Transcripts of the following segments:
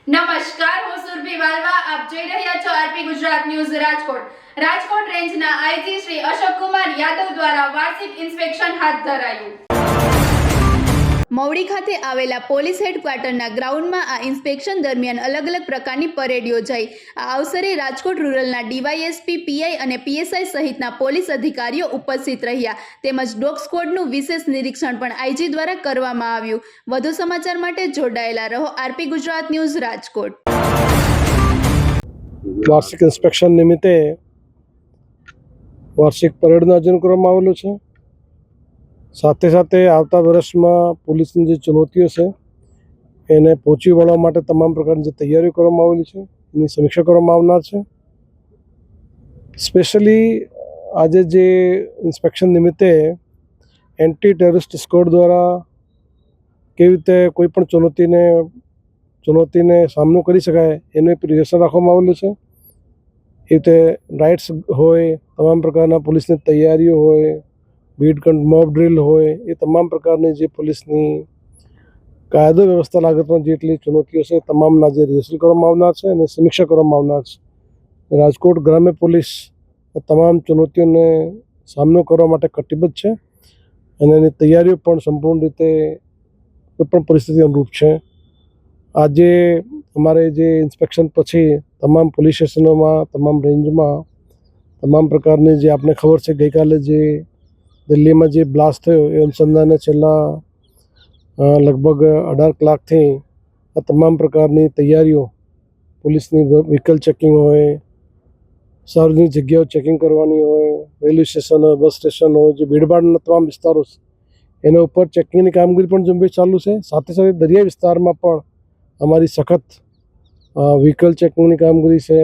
નમસ્કાર, હું સુરભી વાલવા. આપ જોઈ રહ્યા છો આરપી ગુજરાત ન્યૂઝ રાજકોટ. રાજકોટ રેન્જના આઈજી શ્રી અશોક કુમાર યાદવ દ્વારા વાર્ષિક ઇન્સ્પેક્શન હાથ ધરાયું. મવડી ખાતે આવેલા પોલીસ હેડક્વાર્ટરના ગ્રાઉન્ડમાં આ ઇન્સ્પેક્શન દરમિયાન અલગ અલગ પ્રકારની પરેડ યોજાઈ. આ અવસરે રાજકોટ રૂરલના ડીવાયએસપી, પીઆઈ અને પીએસઆઈ સહિતના પોલીસ અધિકારીઓ ઉપસ્થિત રહ્યા. તેમજ ડોગ સ્ક્વોડનું વિશેષ નિરીક્ષણ પણ આઈજી દ્વારા કરવામાં આવ્યું. વધુ સમાચાર માટે જોડાયેલા રહો આરપી ગુજરાત ન્યૂઝ રાજકોટ. વાર્ષિક ઇન્સ્પેક્શન નિમિત્તે વાર્ષિક પરેડનું આયોજન કરવામાં આવેલું છે. સાથે સાથે આવતા વર્ષમાં પોલીસની જે ચુનૌતીઓ છે એને પહોંચી વળવા માટે તમામ પ્રકારની જે તૈયારીઓ કરવામાં આવેલી છે એની સમીક્ષા કરવામાં આવનાર છે. સ્પેશિયલી આજે જે ઇન્સ્પેક્શન નિમિત્તે એન્ટી ટેરરિસ્ટ સ્ક્વોડ દ્વારા કેવી રીતે કોઈ પણ ચુનૌતીને સામનો કરી શકાય એનું પ્રિપેરેશન રાખવામાં આવેલું છે. એ રીતે રાઇટ્સ હોય, તમામ પ્રકારના પોલીસની તૈયારીઓ હોય, બીટ મોબ ડ્રીલ હોય, એ તમામ પ્રકારની જે પોલીસની કાયદો વ્યવસ્થા લાગતમાં જેટલી ચુનૌતીઓ છે તમામના જે રિહર્સલ કરવામાં આવનાર છે અને સમીક્ષા કરવામાં આવનાર છે. રાજકોટ ગ્રામ્ય પોલીસ તમામ ચુનૌતીઓને સામનો કરવા માટે કટિબદ્ધ છે અને એની તૈયારીઓ પણ સંપૂર્ણ રીતે કોઈપણ પરિસ્થિતિ અનુરૂપ છે. આજે અમારે જે ઇન્સ્પેક્શન પછી તમામ પોલીસ સ્ટેશનોમાં, તમામ રેન્જમાં તમામ પ્રકારની જે આપને ખબર છે ગઈકાલે જે દિલ્હીમાં જે બ્લાસ્ટ થયો એ અનુસંધાને છેલ્લા લગભગ 18 કલાકથી આ તમામ પ્રકારની તૈયારીઓ, પોલીસની વ્હીકલ ચેકિંગ હોય, સાર્વજનિક જગ્યાઓ ચેકિંગ કરવાની હોય, રેલવે સ્ટેશન હોય, બસ સ્ટેશન હોય, જે ભીડભાડના તમામ વિસ્તારો છે એના ઉપર ચેકિંગની કામગીરી પણ ઝુંબેશ ચાલુ છે. સાથે સાથે દરિયાઈ વિસ્તારમાં પણ અમારી સખત વ્હીકલ ચેકિંગની કામગીરી છે,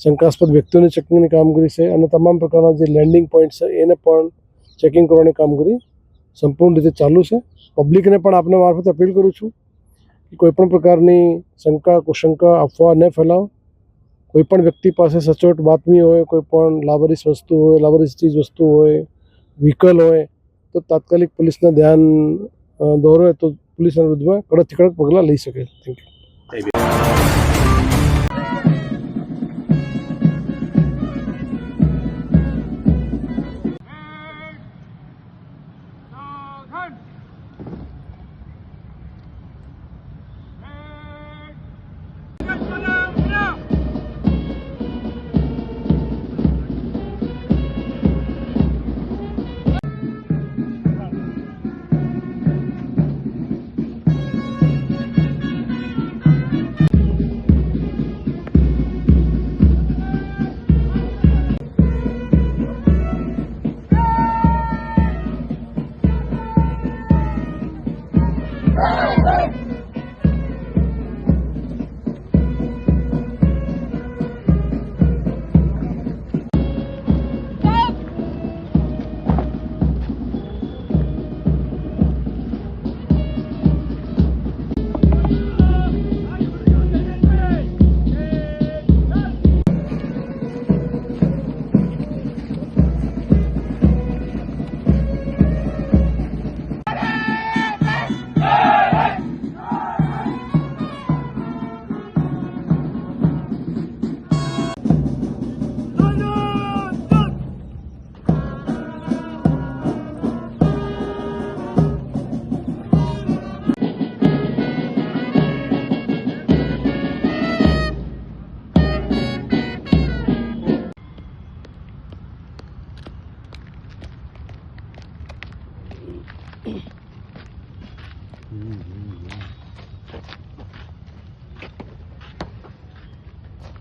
શંકાસ્પદ વ્યક્તિઓની ચેકિંગની કામગીરી છે અને તમામ પ્રકારના જે લેન્ડિંગ પોઈન્ટ છે એને પણ ચેકિંગ કરવાની કામગીરી સંપૂર્ણ રીતે ચાલુ છે. પબ્લિકને પણ આપને મારફતે અપીલ કરું છું કે કોઈપણ પ્રકારની શંકા, કુશંકા, અફવા ન ફેલાવો. કોઈપણ વ્યક્તિ પાસે સચોટ બાતમી હોય, કોઈપણ લાવારીસ વસ્તુ હોય, લાવારીસ ચીજ વસ્તુ હોય, વ્હીકલ હોય તો તાત્કાલિક પોલીસના ધ્યાન દોરે તો પોલીસના વિરુદ્ધમાં કડકથી કડક પગલાં લઈ શકે. Thank you.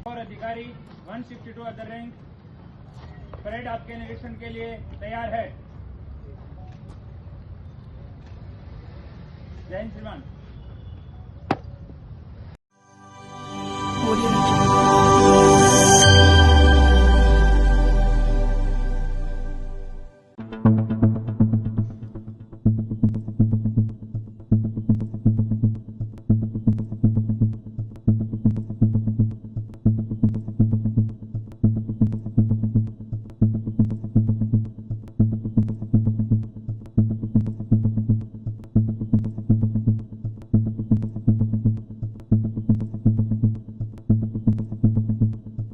और अधिकारी 162 अदर रैंक परेड आपके निरीक्षण के लिए तैयार है. जय हिंद श्रीमान.